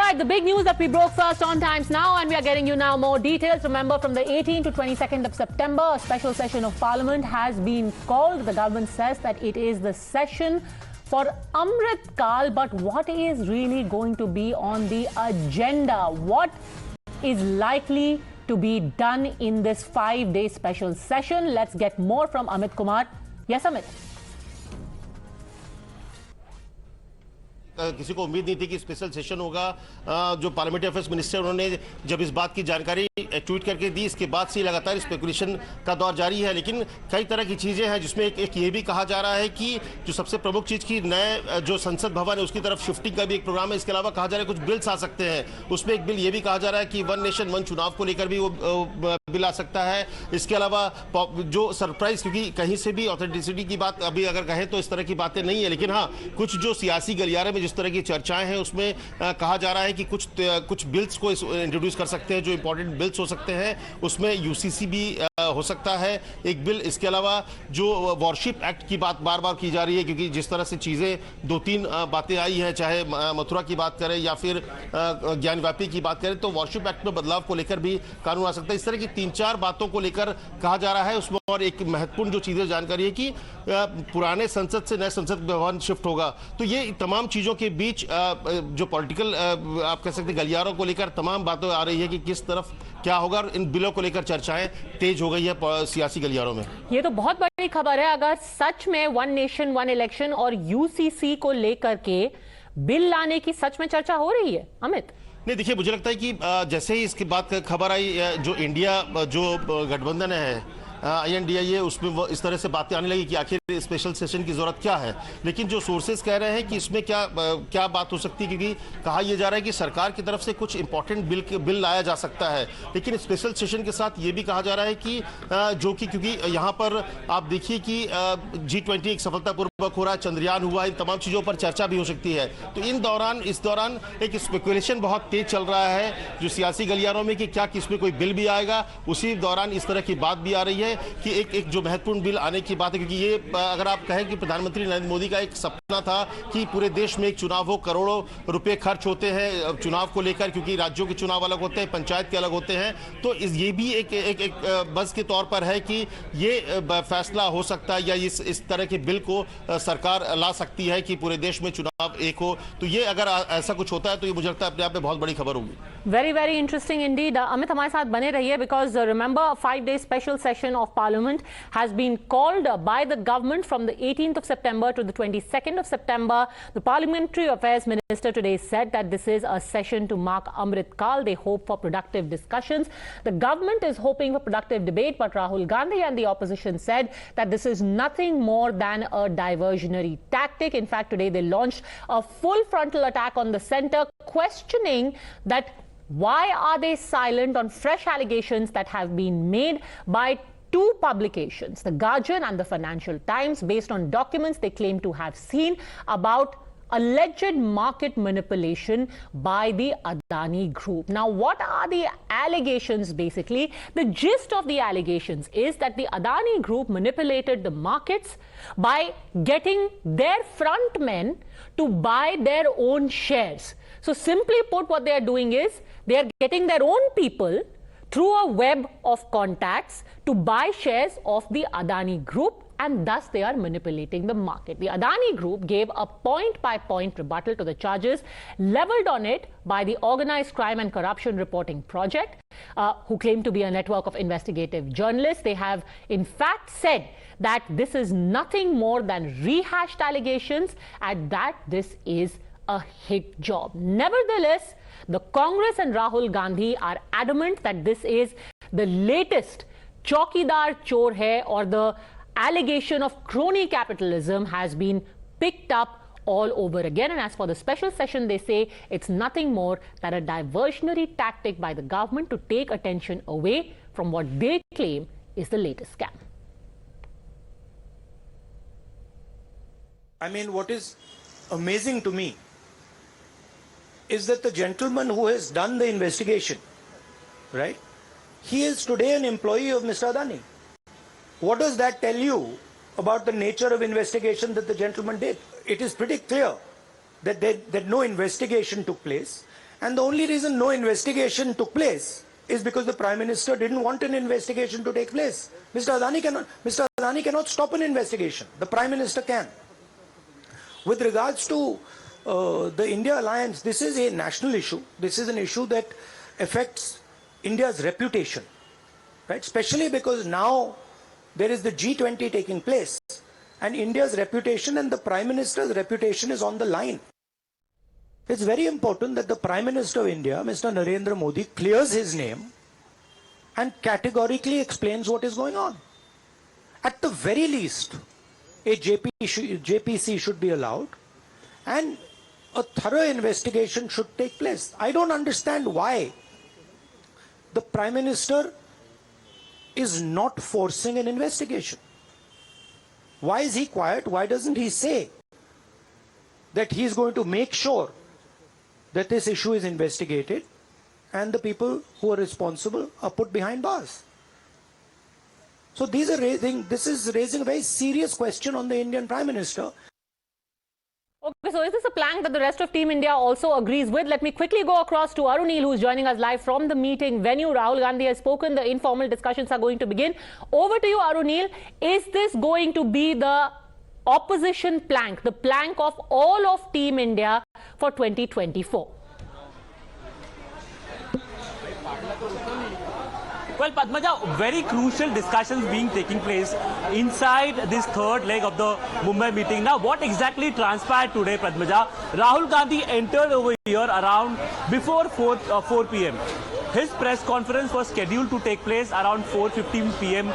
right, the big news that we broke first on Times Now, and we are getting you now more details. Remember, from the 18th to 22nd of September, a special session of Parliament has been called. The government says that it is the session for Amrit Kal, but what is really going to be on the agenda? What is likely to be done in this 5-day special session? Let's get more from Amit Kumar. Yes, Amit. किसी को उम्मीद नहीं थी कि special session होगा। जो parliamentary affairs minister उन्होंने जब इस बात की जानकारी ट्वीट करके दी, इसके बाद से लगातार स्पेकुलेशन का दौर जारी है। लेकिन कई तरह की चीज़ें हैं जिसमें एक ये भी कहा जा रहा है कि जो सबसे प्रमुख चीज़ की नए जो संसद भवन है उसकी तरफ शिफ्टिंग का भी एक प्रोग्राम है। इसके अलावा कहा जा रहा है कुछ बिल्स आ सकते हैं। उसमें एक बिल ये भी कहा जा रहा है कि वन नेशन वन चुनाव को लेकर भी वो बिल आ सकता है। इसके अलावा जो सरप्राइज, क्योंकि कहीं से भी ऑथेंटिसिटी की बात अभी अगर कहें तो इस तरह की बातें नहीं है, लेकिन हाँ कुछ जो सियासी गलियारे में जिस तरह की चर्चाएं हैं उसमें कहा जा रहा है कि कुछ बिल्स को इंट्रोड्यूस कर सकते हैं जो इंपॉर्टेंट बिल्स हो सकते हैं। उसमें यूसीसी भी हो सकता है एक बिल। इसके अलावा जो वॉरशिप एक्ट की बात बार बार की जा रही है, क्योंकि जिस तरह से चीज़ें 2-3 बातें आई हैं, चाहे मथुरा की बात करें या फिर ज्ञानव्यापी की बात करें, तो वॉरशिप एक्ट में बदलाव को लेकर भी कानून आ सकता है। इस तरह की 3-4 बातों को लेकर कहा जा रहा है। उसमें और एक महत्वपूर्ण जो चीज़ें जानकारी है कि पुराने संसद से नए संसद भवन शिफ्ट होगा। तो ये तमाम चीज़ों के बीच जो पॉलिटिकल आप कह सकते गलियारों को लेकर तमाम बातें आ रही है कि किस तरफ क्या होगा, और इन बिलों को लेकर चर्चाएं तेज हो गई है सियासी गलियारों में। ये तो बहुत बड़ी खबर है। अगर सच में वन नेशन वन इलेक्शन और यूसीसी को लेकर के बिल लाने की सच में चर्चा हो रही है, अमित? नहीं, देखिए, मुझे लगता है कि जैसे ही इसके बाद खबर आई, जो इंडिया जो गठबंधन है INDIA, उसमें वो इस तरह से बातें आने लगी कि आखिर स्पेशल सेशन की जरूरत क्या है। लेकिन जो सोर्सेज कह रहे हैं कि इसमें क्या बात हो सकती है, क्योंकि कहा यह जा रहा है कि सरकार की तरफ से कुछ इंपॉर्टेंट बिल लाया जा सकता है। लेकिन स्पेशल सेशन के साथ ये भी कहा जा रहा है कि क्योंकि यहाँ पर आप देखिए कि G20 एक सफलतापूर्वक हो रहा है, चंद्रयान हुआ, इन तमाम चीज़ों पर चर्चा भी हो सकती है। तो इस दौरान एक स्पेकुलेशन बहुत तेज चल रहा है जो सियासी गलियारों में कि क्या इसमें कोई बिल भी आएगा। उसी दौरान इस तरह की बात भी आ रही है कि एक जो महत्वपूर्ण बिल आने की बात है, क्योंकि ये अगर आप कहें कि प्रधानमंत्री नरेंद्र मोदी का एक सपना था कि पूरे देश में एक चुनाव हो, करोड़ों रुपए खर्च होते हैं चुनाव को लेकर, क्योंकि राज्यों के चुनाव अलग होते हैं, पंचायत के अलग होते हैं। तो ये भी एक बज़ के तौर पर है कि ये फैसला हो सकता है या इस तरह के बिल को सरकार ला सकती है कि पूरे देश में चुनाव एक हो। तो ये अगर ऐसा कुछ होता है तो ये मुझे लगता है अपने आप में बहुत बड़ी खबर होगी। Very very interesting Indeed. Amit हमारे साथ बने रहिए, because remember 5-day special session of Parliament has been called by the government from the 18th of September to the 22nd of September. The Parliamentary Affairs Minister today said that this is a session to mark Amrit Kal. They hope for productive discussions. The government is hoping for productive debate, but Rahul Gandhi and the opposition said that this is nothing more than a diversionary tactic. In fact, today they launched a full frontal attack on the centre, questioning that why are they silent on fresh allegations that have been made by two publications, The Guardian and the Financial Times, based on documents they claim to have seen about alleged market manipulation by the Adani Group. Now, what are the allegations basically? The gist of the allegations is that the Adani Group manipulated the markets by getting their front men to buy their own shares. So simply put, what they are doing is they are getting their own people through a web of contacts to buy shares of the Adani Group, and thus they are manipulating the market. The Adani Group gave a point-by-point rebuttal to the charges leveled on it by the Organized Crime and Corruption Reporting Project, who claim to be a network of investigative journalists. They have in fact said that this is nothing more than rehashed allegations and that this is a hit job. Nevertheless, the Congress and Rahul Gandhi are adamant that this is the latest Chaukidar Chor hai, or the allegation of crony capitalism has been picked up all over again. And as for the special session, they say it's nothing more than a diversionary tactic by the government to take attention away from what they claim is the latest scam. I mean, what is amazing to me is that the gentleman who has done the investigation, right, he is today an employee of Mr. Adani. What does that tell you about the nature of investigation that the gentleman did? It is pretty clear that no investigation took place, And the only reason no investigation took place is because the Prime Minister didn't want an investigation to take place. Mr. Adani cannot stop an investigation. The Prime Minister can. With regards to the India alliance, this is a national issue. This is an issue that affects India's reputation, right? Especially because now there is the G20 taking place, and India's reputation and the Prime Minister's reputation is on the line. It's very important that the Prime Minister of India, Mr. Narendra Modi, clears his name and categorically explains what is going on. At the very least, a JPC should be allowed and a thorough investigation should take place. I don't understand why the Prime Minister is not forcing an investigation. Why is he quiet? Why doesn't he say that he is going to make sure that this issue is investigated and the people who are responsible are put behind bars? So this is raising a very serious question on the Indian Prime Minister. Okay, so is this a plank that the rest of Team India also agrees with? Let me quickly go across to Arunil, who is joining us live from the meeting venue. Rahul Gandhi has spoken. The informal discussions are going to begin. Over to you, Arunil. Is this going to be the opposition plank, the plank of all of Team India for 2024? Well, Padmaja, very crucial discussions taking place inside this third leg of the Mumbai meeting. Now, what exactly transpired today, Padmaja? Rahul Gandhi entered over here around before 4 p.m. His press conference was scheduled to take place around 4:15 p.m.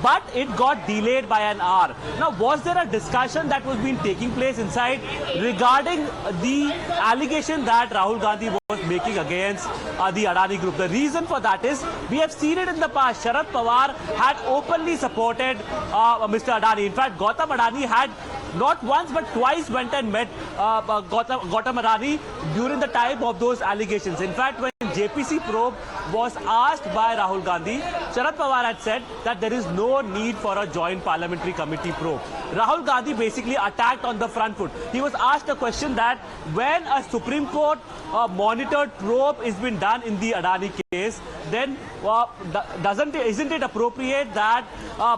But it got delayed by an hour. Now, was there a discussion that was taking place inside regarding the allegation that Rahul Gandhi was making against the Adani Group? The reason for that is, we have seen it in the past. Sharad Pawar had openly supported Mr. Adani. In fact, Gautam Adani had not once but twice went and met Gautam Adani during the time of those allegations. In fact, when JPC probe was asked by Rahul Gandhi, Sharad Pawar had said that there is no need for a joint parliamentary committee probe. Rahul Gandhi basically attacked on the front foot. He was asked a question that when a Supreme Court monitored probe is been done in the Adani case, then isn't it appropriate that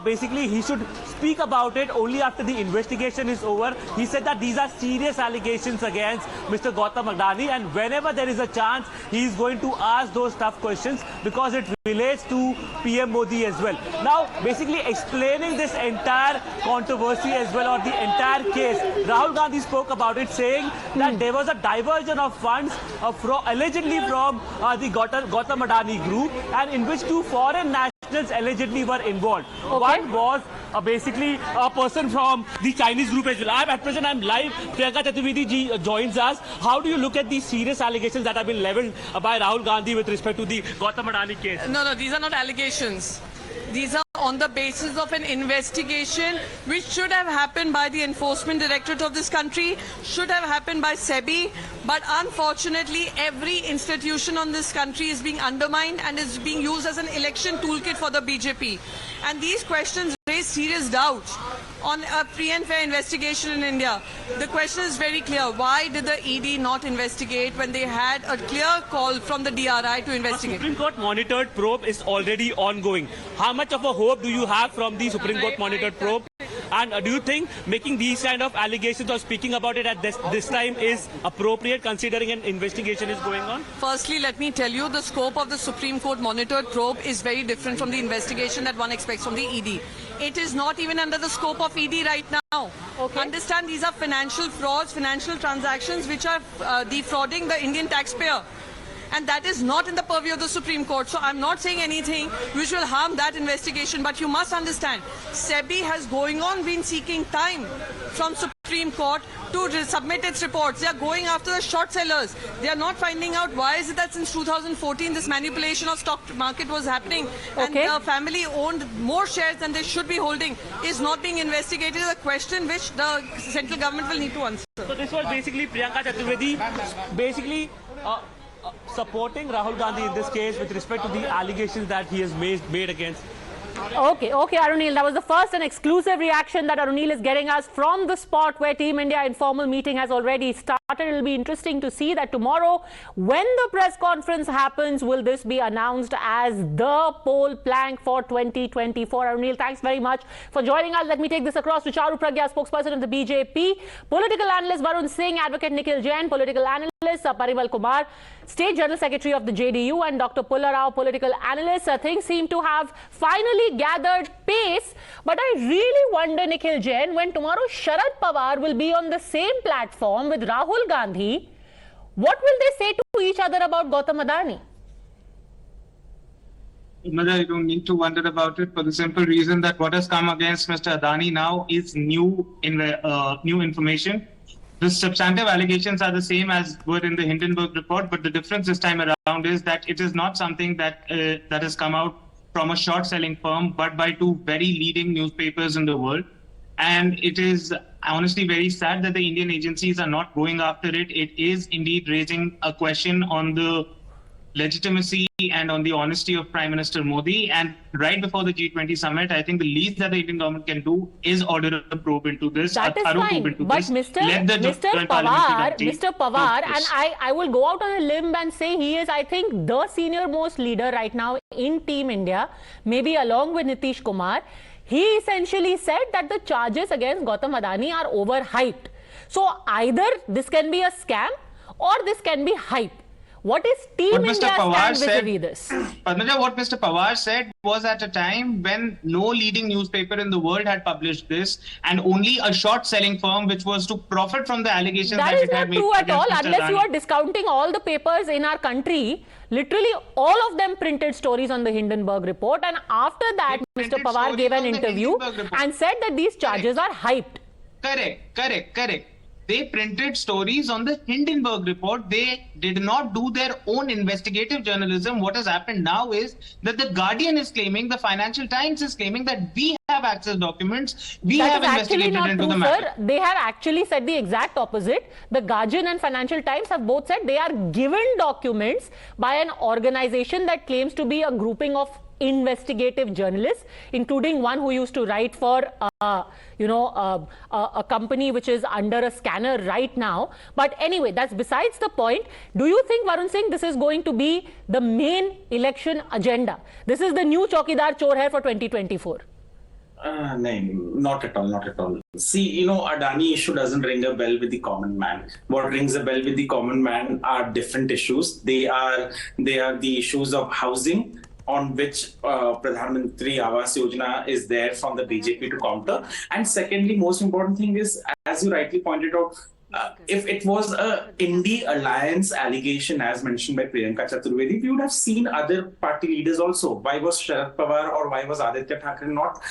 basically he should speak about it only after the investigation is over? He said that these are serious allegations against Mr. Gautam Adani, and whenever there is a chance, he is going to ask those tough questions because it relates to PM Modi as well. Now, basically explaining this entire controversy as well, or the entire case, Rahul Gandhi spoke about it, saying that there was a diversion of funds allegedly from the Gautam Adani Group, and in which two foreign nationals allegedly were involved. Okay. One was basically a person from the Chinese group as well. At present, I'm live. Priyanka Chaturvedi ji joins us. How do you look at these serious allegations that have been leveled by Rahul Gandhi with respect to the Gautam Adani case? No, these are not allegations. These are on the basis of an investigation which should have happened by the Enforcement Directorate of this country, should have happened by SEBI, but unfortunately every institution on this country is being undermined and is being used as an election toolkit for the BJP. And these questions raise serious doubts on a free and fair investigation in India. The question is very clear. Why did the ED not investigate when they had a clear call from the DRI to investigate? The Supreme Court monitored probe is already ongoing. How much of a hope do you have from the Supreme Court monitored probe? And do you think making these kind of allegations or speaking about it at this time is appropriate, considering an investigation is going on? Firstly, let me tell you, the scope of the Supreme Court monitored probe is very different from the investigation that one expects from the ED. It is not even under the scope of ED right now. Okay. Understand, these are financial frauds, financial transactions which are defrauding the Indian taxpayer. And that is not in the purview of the Supreme Court. So I'm not saying anything which will harm that investigation. But you must understand, SEBI has been seeking time from Supreme Court to submit its reports. They are going after the short sellers. They are not finding out why is it that since 2014 this manipulation of stock market was happening, and the family owned more shares than they should be holding is not being investigated. Is a question which the central government will need to answer. So this was basically Priyanka Chaturvedi basically supporting Rahul Gandhi in this case with respect to the allegations that he has made against Okay, Arunil, that was the first and exclusive reaction that Arunil is getting us from the spot where Team India informal meeting has already started. It'll be interesting to see that tomorrow, when the press conference happens, will this be announced as the poll plank for 2024? Arunil, thanks very much for joining us. Let me take this across to Charu Pragya, spokesperson of the BJP, political analyst Varun Singh, Advocate Nikhil Jain, political analyst Parimal Kumar, State General Secretary of the JDU, and Dr. Pulla Rao, political analyst. Things seem to have finally gathered pace, but I really wonder, Nikhil Jain, when tomorrow Sharad Pawar will be on the same platform with Rahul Gandhi, what will they say to each other about Gautam Adani? Mother, you don't need to wonder about it for the simple reason that what has come against Mr. Adani now is new information. The substantive allegations are the same as were in the Hindenburg report, but the difference this time around is that it is not something that that has come out from a short-selling firm, but by two very leading newspapers in the world. And it is honestly very sad that the Indian agencies are not going after it. It is indeed raising a question on the legitimacy and on the honesty of Prime Minister Modi. And right before the G20 summit, I think the least that the Indian government can do is order a probe into this. That is fine. But Mr. Pawar, and I will go out on a limb and say he is, I think, the senior most leader right now in Team India, maybe along with Nitish Kumar. He essentially said that the charges against Gautam Adani are overhyped. So either this can be a scam or this can be hype. What is Team India stand vis-a-vis this? Padmaja, what Mr. Pawar said was at a time when no leading newspaper in the world had published this, and only a short-selling firm which was to profit from the allegations that it had made. That is not true at all, unless you are discounting all the papers in our country. Literally, all of them printed stories on the Hindenburg report, and after that, Mr. Pawar gave an interview and said that these charges are hyped. Correct. They printed stories on the Hindenburg report. They did not do their own investigative journalism. What has happened now is that the Guardian is claiming, the Financial Times is claiming that we have access documents. We have investigated into the matter. Sir. They have actually said the exact opposite. The Guardian and Financial Times have both said they are given documents by an organization that claims to be a grouping of investigative journalists, including one who used to write for a company which is under a scanner right now. But anyway, that's besides the point. Do you think, Varun Singh, this is going to be the main election agenda? This is the new Chaukidar Chor hai for 2024. No, not at all. See, Adani issue doesn't ring a bell with the common man. What rings a bell with the common man are different issues. They are the issues of housing, on which Pradhan Mantri Awas Yojana is there from the BJP to counter. And secondly, most important thing is, as you rightly pointed out, if it was a Indie Alliance allegation, as mentioned by Priyanka Chaturvedi, we would have seen other party leaders also. Why was Sharad Pawar or why was Aditya Thackeray not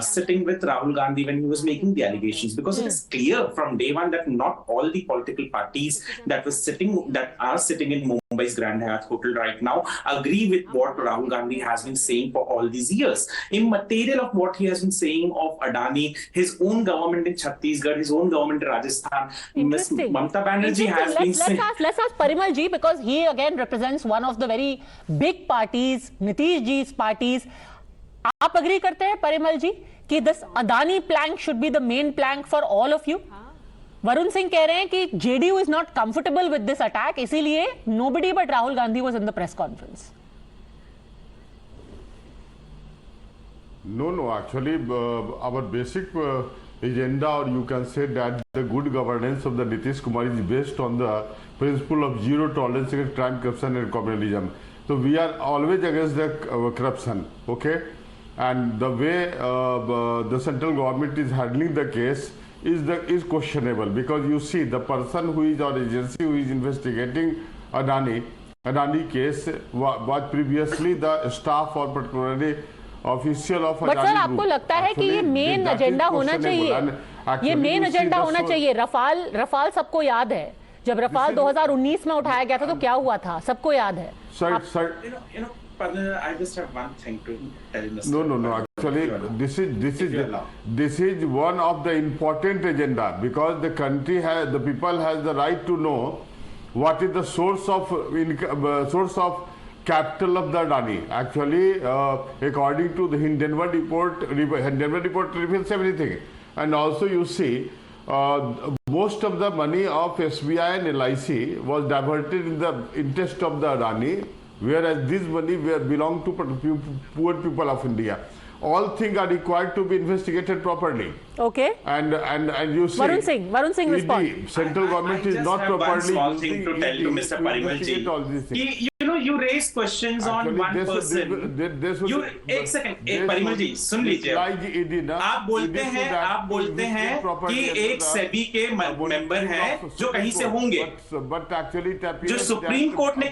sitting with Rahul Gandhi when he was making the allegations? Because it is clear from day one that not all the political parties that are sitting in Mumbai's Grand Hyatt Hotel right now agree with what Rahul Gandhi has been saying for all these years. Immaterial of what he has been saying of Adani, his own government in Chhattisgarh, his own government in Rajasthan. Interesting. Mamata Banerjee has been saying. Let's ask Parimal ji, because he again represents one of the very big parties, Nitish ji's parties. आप agree करते हैं Parimal ji कि this Adani plank should be the main plank for all of you? Varun Singh कह रहे हैं कि JDU is not comfortable with this attack, इसीलिए nobody but Rahul Gandhi was in the press conference. No, actually our basic agenda, or you can say that the good governance of the Nitish Kumar is based on the principle of zero tolerance against crime, corruption and communalism. So we are always against the corruption, okay? And the way the central government is handling the case is questionable, because you see the person who is or agency who is investigating Adani case was previously the staff or particularly official of but sir आपको लगता है कि ये main agenda होना चाहिए, ये main agenda होना चाहिए? रफाल सबको याद है, जब रफाल 2019 में उठाया गया था तो क्या हुआ था, सबको याद है. I just have one thing to tell you. No. Actually, this is one of the important agenda, because the country has, the people has the right to know what is the source of capital of the Adani. Actually, according to the Hindenburg report reveals everything. And also you see, most of the money of SBI and LIC was diverted in the interest of the Adani, whereas this money belong to poor people of India. All things are required to be investigated properly. Okay. And you see, Varun Singh respond. Central government is not properly one small thing to tell to Mr. Parimalji. You raise questions on one person. एक second, Parimal जी सुन लीजिए. आप बोलते हैं कि एक सेबी के member हैं जो कहीं से होंगे. जो सुप्रीम कोर्ट ने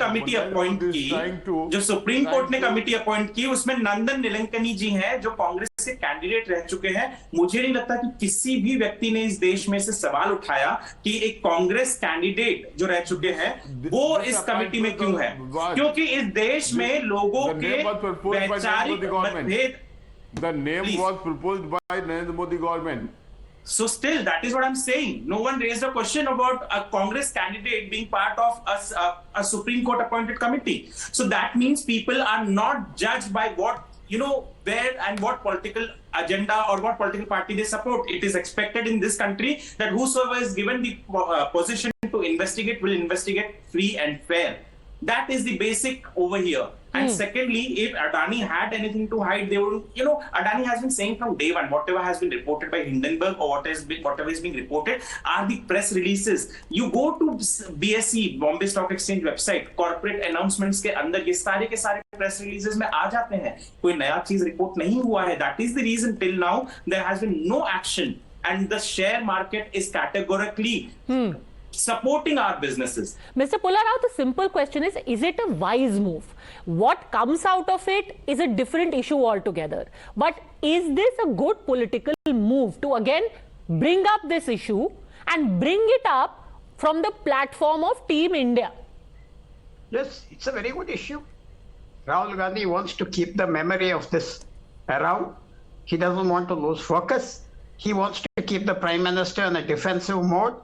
कमिटी अपॉइंट की, उसमें नंदन नीलेकनी जी हैं जो कांग्रेस के कैंडिडेट रह चुके हैं. मुझे नहीं लगता कि किसी भी व्यक्ति ने इस देश में से सवाल उठाया कि एक कांग्रेस कैंडिडेट जो रह चुके हैं वो इस कमिटी में क्यों है, क्योंकि इस देश में लोगों के वैचारिक मतभेद. The name was proposed by Narendra Modi government. So still, that is what I'm saying. No one raised a question about a Congress candidate being part of a Supreme Court appointed committee. So that means people are not judged by what, where and what political agenda or what political party they support. It is expected in this country that whosoever is given the position to investigate will investigate free and fair. That is the basic over here. And secondly, if Adani had anything to hide, they would, Adani has been saying from day one, whatever has been reported by Hindenburg or whatever is being reported are the press releases. You go to BSE, Bombay Stock Exchange website, corporate announcements के अंदर ये सारे के सारे press releases में आ जाते हैं. कोई नया चीज report नहीं हुआ है. That is the reason till now there has been no action, and the share market is categorically supporting our businesses. Mr. Pullarao, the simple question is it a wise move? What comes out of it is a different issue altogether. But is this a good political move to again bring up this issue and bring it up from the platform of Team India? Yes, it's a very good issue. Rahul Gandhi wants to keep the memory of this around. He doesn't want to lose focus. He wants to keep the Prime Minister in a defensive mode.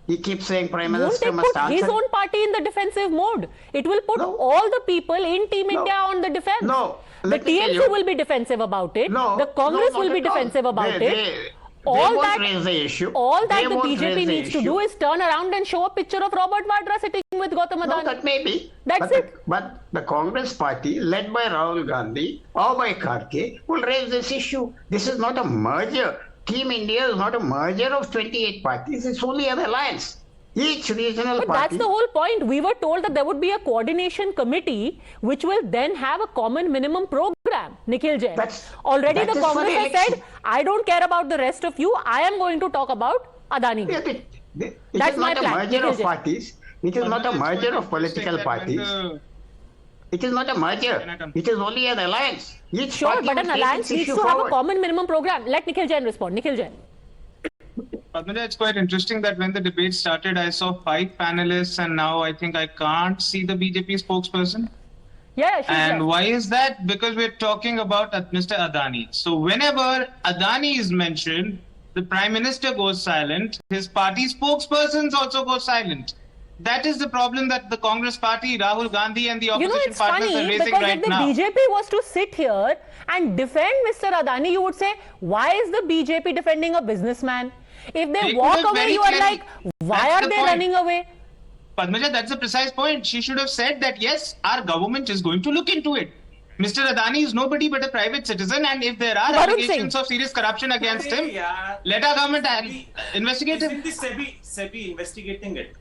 He keeps saying Prime Minister must answer. Won't it put his own party in the defensive mode? It will put all the people in Team India on the defense. No. The TMC will be defensive about it. No. The Congress will be defensive about it. All that raise the issue. All that the BJP needs to do is turn around and show a picture of Robert Vadra sitting with Gautam Adani. No, that may be. That's it. But the Congress party, led by Rahul Gandhi or by Kharge, will raise this issue. This is not a merger. Team India is not a merger of 28 parties. It's only an alliance. Each regional but party. That's the whole point. We were told that there would be a coordination committee which will then have a common minimum program. Nikhil Jain. Already the Congress has said, I don't care about the rest of you. I am going to talk about Adani Group. That's my plan. It is not a merger of parties. It is not a merger of political parties. It is not a merger. It is only an alliance. Sure, but an alliance needs to have a common minimum program. Let Nikhil Jain respond. Nikhil Jain. Padmaja, it's quite interesting that when the debate started, I saw 5 panelists, and now I think I can't see the BJP spokesperson. Yeah, she's and there. why is that? Because we're talking about Mr. Adani. So whenever Adani is mentioned, the Prime Minister goes silent. His party spokespersons also go silent. That is the problem that the Congress party, Rahul Gandhi and the opposition partners are raising right now. If the BJP was to sit here and defend Mr. Adani, you would say, why is the BJP defending a businessman? If they walk away, you are like, why are they running away? Padmaja, that's the precise point. She should have said that, yes, our government is going to look into it. Mr. Adani is nobody but a private citizen, and if there are allegations of serious corruption against him, let our government investigate him. Isn't the SEBI investigating it?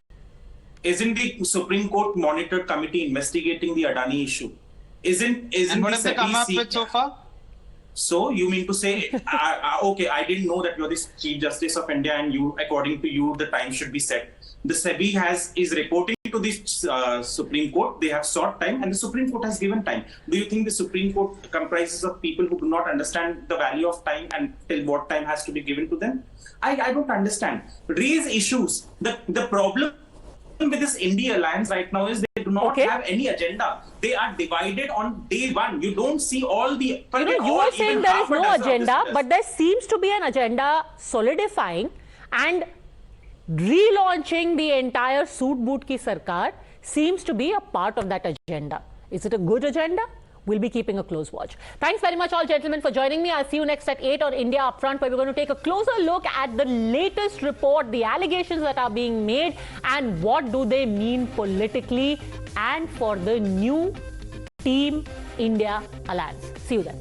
Isn't the Supreme Court monitored committee investigating the Adani issue? Isn't and what have they come up with so far? So you mean to say, okay, I didn't know that you're the Chief Justice of India, and you, according to you, the time should be set. The SEBI is reporting to the Supreme Court. They have sought time, and the Supreme Court has given time. Do you think the Supreme Court comprises of people who do not understand the value of time and till what time has to be given to them? I don't understand. Raise issues. The problem with this India alliance right now is they do not have any agenda. They are divided on day one. You don't see all the... You are saying there is no agenda, but there seems to be an agenda solidifying and relaunching the entire suit boot ki sarkar seems to be a part of that agenda. Is it a good agenda? We'll be keeping a close watch. Thanks very much, all gentlemen, for joining me. I'll see you next at 8 on India Upfront, where we're going to take a closer look at the latest report, the allegations that are being made, and what do they mean politically and for the new Team India alliance. See you then.